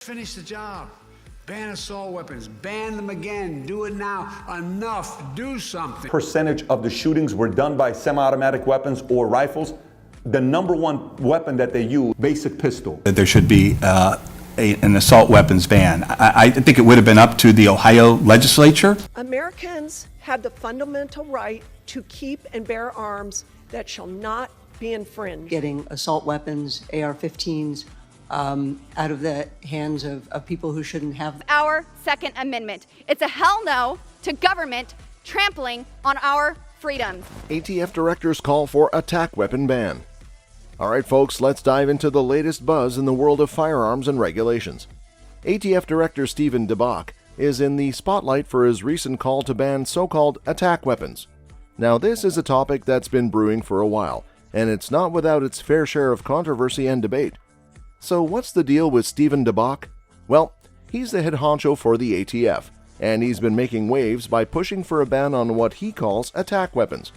Finish the job. Ban assault weapons. Ban them again. Do it now. Enough. Do something. Percentage of the shootings were done by semi-automatic weapons or rifles. The number one weapon that they use, basic pistol. There should be an assault weapons ban. I think it would have been up to the Ohio legislature. Americans have the fundamental right to keep and bear arms that shall not be infringed. Getting assault weapons, AR-15s, out of the hands of people who shouldn't have them. Our Second Amendment. It's a hell no to government trampling on our freedoms. ATF directors call for attack weapon ban. All right, folks, let's dive into the latest buzz in the world of firearms and regulations. ATF Director Stephen DeBach is in the spotlight for his recent call to ban so-called attack weapons. Now, this is a topic that's been brewing for a while, and it's not without its fair share of controversy and debate. So what's the deal with Stephen DeBach? Well, he's the head honcho for the ATF, and he's been making waves by pushing for a ban on what he calls attack weapons.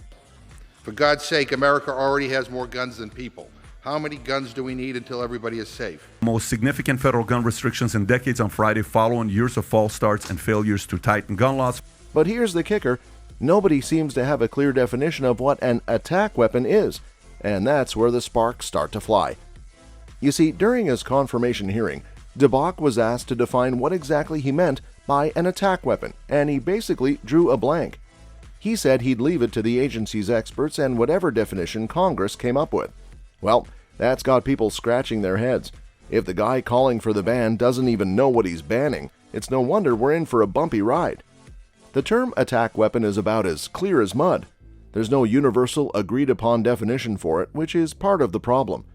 For God's sake, America already has more guns than people. How many guns do we need until everybody is safe? Most significant federal gun restrictions in decades on Friday following years of false starts and failures to tighten gun laws. But here's the kicker. Nobody seems to have a clear definition of what an attack weapon is, and that's where the sparks start to fly. You see, during his confirmation hearing, DeBach was asked to define what exactly he meant by an attack weapon, and he basically drew a blank. He said he'd leave it to the agency's experts and whatever definition Congress came up with. Well, that's got people scratching their heads. If the guy calling for the ban doesn't even know what he's banning, it's no wonder we're in for a bumpy ride. The term attack weapon is about as clear as mud. There's no universal agreed-upon definition for it, which is part of the problem.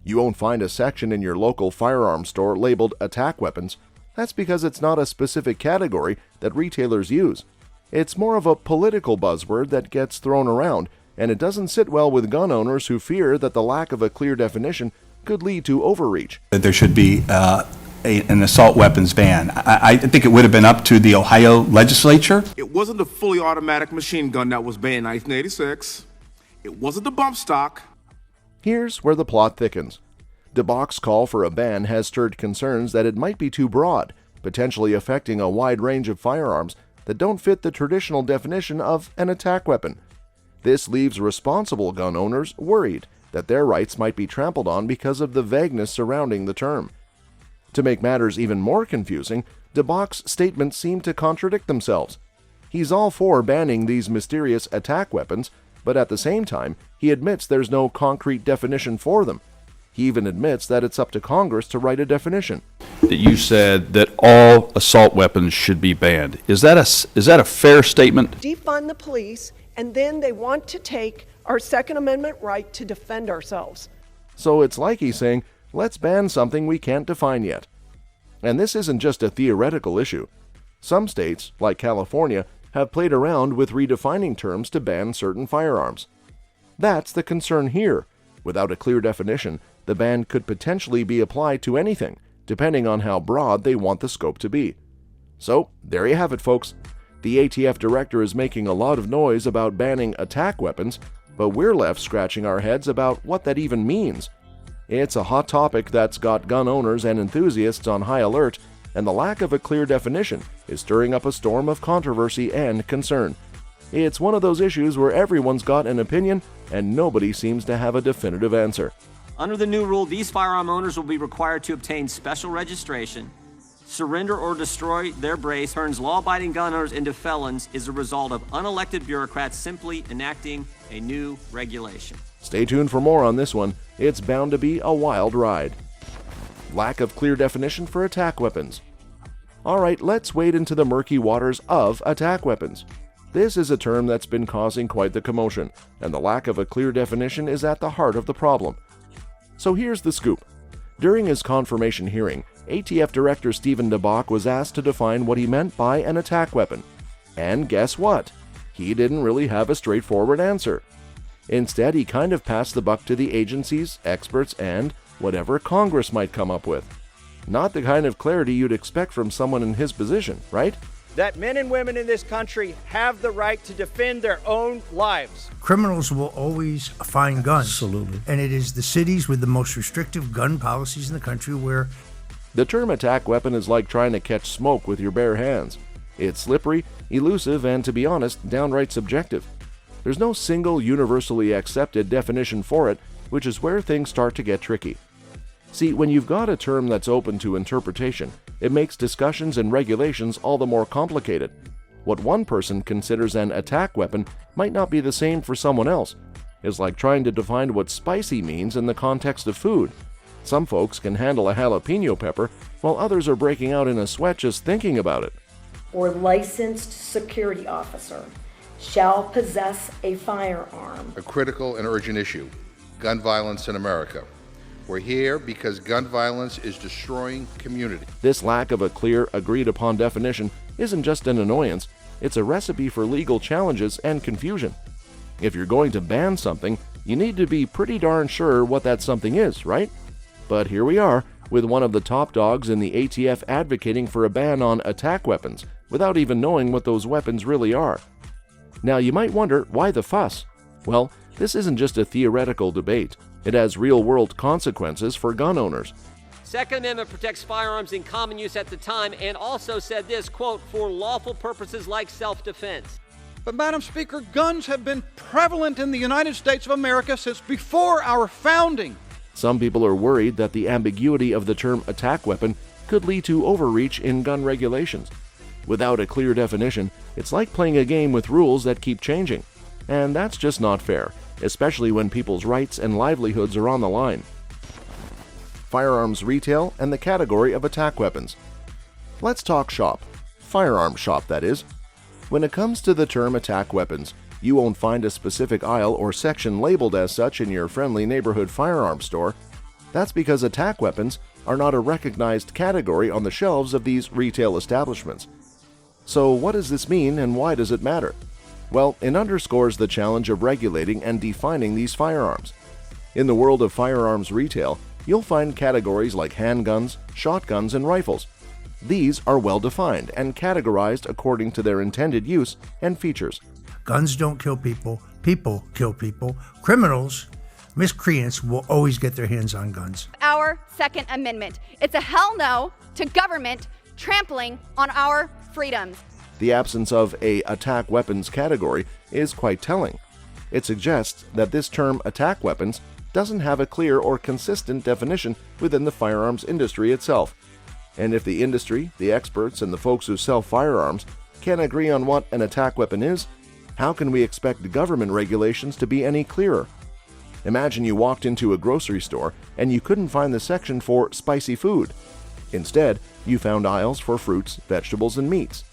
You won't find a section in your local firearms store labeled attack weapons. That's because it's not a specific category that retailers use. It's more of a political buzzword that gets thrown around, and it doesn't sit well with gun owners who fear that the lack of a clear definition could lead to overreach. There should be an assault weapons ban. I think it would have been up to the Ohio legislature. It wasn't the fully automatic machine gun that was banned in 1986. It wasn't the bump stock. Here's where the plot thickens. DeBach's call for a ban has stirred concerns that it might be too broad, potentially affecting a wide range of firearms that don't fit the traditional definition of an attack weapon. This leaves responsible gun owners worried that their rights might be trampled on because of the vagueness surrounding the term. To make matters even more confusing, DeBach's statements seem to contradict themselves. He's all for banning these mysterious attack weapons, but at the same time, he admits there's no concrete definition for them. He even admits that it's up to Congress to write a definition. That you said that all assault weapons should be banned. Is that a fair statement? Defund the police, and then they want to take our Second Amendment right to defend ourselves. So it's like he's saying, let's ban something we can't define yet. And this isn't just a theoretical issue. Some states, like California, have played around with redefining terms to ban certain firearms. That's the concern here. Without a clear definition, the ban could potentially be applied to anything, depending on how broad they want the scope to be. So, there you have it, folks. The ATF director is making a lot of noise about banning attack weapons, but we're left scratching our heads about what that even means. It's a hot topic that's got gun owners and enthusiasts on high alert, and the lack of a clear definition is stirring up a storm of controversy and concern. It's one of those issues where everyone's got an opinion and nobody seems to have a definitive answer. Under the new rule, these firearm owners will be required to obtain special registration. Surrender or destroy their brace turns law-abiding gun owners into felons is a result of unelected bureaucrats simply enacting a new regulation. Stay tuned for more on this one. It's bound to be a wild ride. Lack of clear definition for attack weapons. Alright, let's wade into the murky waters of attack weapons. This is a term that's been causing quite the commotion, and the lack of a clear definition is at the heart of the problem. So here's the scoop. During his confirmation hearing, ATF Director Stephen DeBach was asked to define what he meant by an attack weapon. And guess what? He didn't really have a straightforward answer. Instead, he kind of passed the buck to the agencies, experts, and whatever Congress might come up with. Not the kind of clarity you'd expect from someone in his position, right? That men and women in this country have the right to defend their own lives. Criminals will always find guns. Absolutely. And it is the cities with the most restrictive gun policies in the country where The term attack weapon is like trying to catch smoke with your bare hands. It's slippery, elusive, and to be honest, downright subjective. There's no single universally accepted definition for it, which is where things start to get tricky. See, when you've got a term that's open to interpretation, it makes discussions and regulations all the more complicated. What one person considers an attack weapon might not be the same for someone else. It's like trying to define what spicy means in the context of food. Some folks can handle a jalapeno pepper, while others are breaking out in a sweat just thinking about it. Or licensed security officer shall possess a firearm. A critical and urgent issue, gun violence in America. We're here because gun violence is destroying community. This lack of a clear, agreed-upon definition isn't just an annoyance, it's a recipe for legal challenges and confusion. If you're going to ban something, you need to be pretty darn sure what that something is, right? But here we are, with one of the top dogs in the ATF advocating for a ban on attack weapons, without even knowing what those weapons really are. Now you might wonder, why the fuss? Well, this isn't just a theoretical debate. It has real-world consequences for gun owners. Second Amendment protects firearms in common use at the time and also said this, quote, for lawful purposes like self-defense. But, Madam Speaker, guns have been prevalent in the United States of America since before our founding. Some people are worried that the ambiguity of the term attack weapon could lead to overreach in gun regulations. Without a clear definition, it's like playing a game with rules that keep changing. And that's just not fair, especially when people's rights and livelihoods are on the line. Firearms retail and the category of attack weapons. Let's talk shop. Firearms shop, that is. When it comes to the term attack weapons, you won't find a specific aisle or section labeled as such in your friendly neighborhood firearms store. That's because attack weapons are not a recognized category on the shelves of these retail establishments. So what does this mean and why does it matter? Well, it underscores the challenge of regulating and defining these firearms. In the world of firearms retail, you'll find categories like handguns, shotguns, and rifles. These are well defined and categorized according to their intended use and features. Guns don't kill people, people kill people. Criminals, miscreants will always get their hands on guns. Our Second Amendment. It's a hell no to government trampling on our freedoms. The absence of a attack weapons category is quite telling. It suggests that this term attack weapons doesn't have a clear or consistent definition within the firearms industry itself. And if the industry, the experts, and the folks who sell firearms can't agree on what an attack weapon is, how can we expect government regulations to be any clearer? Imagine you walked into a grocery store and you couldn't find the section for spicy food. Instead, you found aisles for fruits, vegetables, and meats.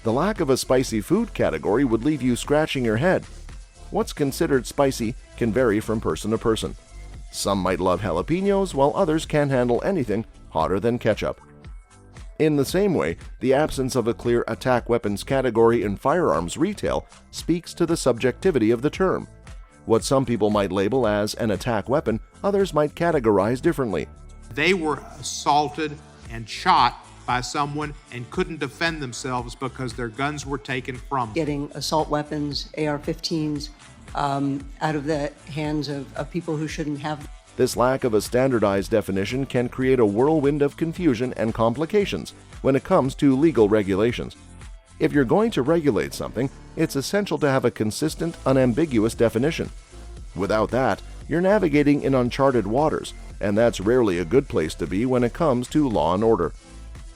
The lack of a spicy food category would leave you scratching your head. What's considered spicy can vary from person to person. Some might love jalapenos, while others can't handle anything hotter than ketchup. In the same way, the absence of a clear attack weapons category in firearms retail speaks to the subjectivity of the term. What some people might label as an attack weapon, others might categorize differently. They were assaulted and shot by someone and couldn't defend themselves because their guns were taken from them. Getting assault weapons, AR-15s, out of the hands of people who shouldn't have them. This lack of a standardized definition can create a whirlwind of confusion and complications when it comes to legal regulations. If you're going to regulate something, it's essential to have a consistent, unambiguous definition. Without that, you're navigating in uncharted waters, and that's rarely a good place to be when it comes to law and order.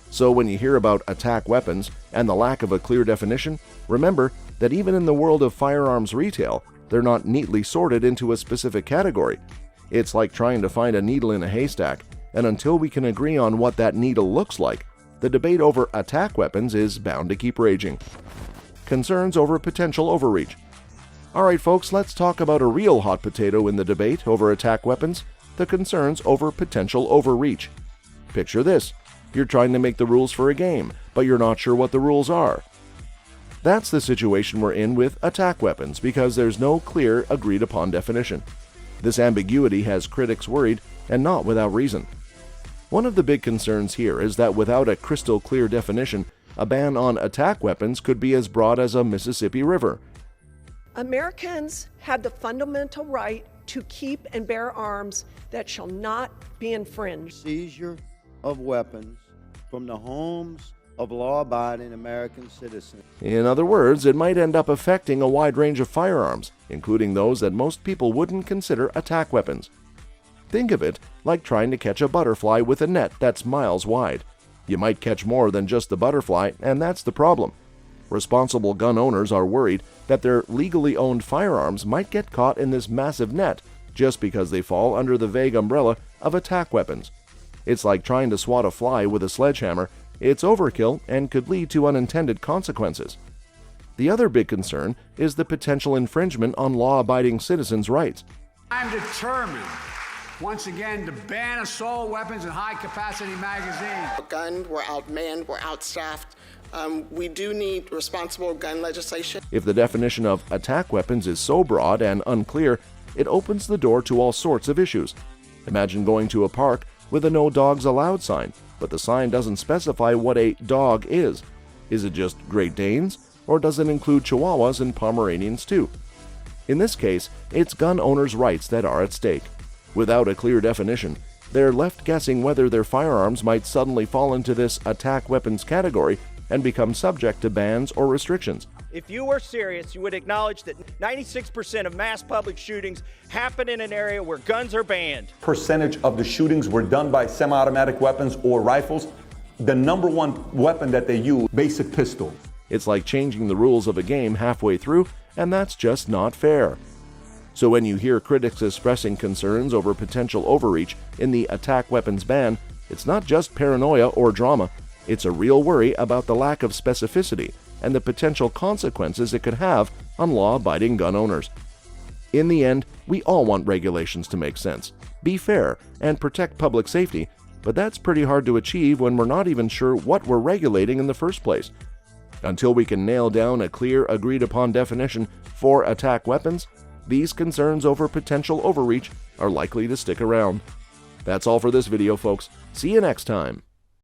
So when you hear about attack weapons and the lack of a clear definition, remember that even in the world of firearms retail, they're not neatly sorted into a specific category. It's like trying to find a needle in a haystack, and until we can agree on what that needle looks like, the debate over attack weapons is bound to keep raging. Concerns over potential overreach. Alright folks, let's talk about a real hot potato in the debate over attack weapons, the concerns over potential overreach. Picture this. You're trying to make the rules for a game, but you're not sure what the rules are. That's the situation we're in with attack weapons because there's no clear, agreed-upon definition. This ambiguity has critics worried, and not without reason. One of the big concerns here is that without a crystal clear definition, a ban on attack weapons could be as broad as a Mississippi River. Americans have the fundamental right to keep and bear arms that shall not be infringed. Seizure of weapons from the homes of law-abiding American citizens. In other words, it might end up affecting a wide range of firearms, including those that most people wouldn't consider attack weapons. Think of it like trying to catch a butterfly with a net that's miles wide. You might catch more than just the butterfly, and that's the problem. Responsible gun owners are worried that their legally owned firearms might get caught in this massive net just because they fall under the vague umbrella of attack weapons. It's like trying to swat a fly with a sledgehammer. It's overkill and could lead to unintended consequences. The other big concern is the potential infringement on law-abiding citizens' rights. I'm determined, once again, to ban assault weapons and high-capacity magazines. Gunned, we're outmanned, we're outstaffed. We do need responsible gun legislation. If the definition of attack weapons is so broad and unclear, it opens the door to all sorts of issues. Imagine going to a park with a no dogs allowed sign, but the sign doesn't specify what a dog is. Is it just Great Danes, or does it include Chihuahuas and Pomeranians too? In this case, it's gun owners' rights that are at stake. Without a clear definition, they're left guessing whether their firearms might suddenly fall into this attack weapons category and become subject to bans or restrictions. If you were serious, you would acknowledge that 96% of mass public shootings happen in an area where guns are banned. Percentage of the shootings were done by semi-automatic weapons or rifles. The number one weapon that they use, basic pistol. It's like changing the rules of a game halfway through, and that's just not fair. So when you hear critics expressing concerns over potential overreach in the attack weapons ban, it's not just paranoia or drama. It's a real worry about the lack of specificity and the potential consequences it could have on law-abiding gun owners. In the end, we all want regulations to make sense, be fair, and protect public safety, but that's pretty hard to achieve when we're not even sure what we're regulating in the first place. Until we can nail down a clear, agreed-upon definition for attack weapons, these concerns over potential overreach are likely to stick around. That's all for this video, folks. See you next time.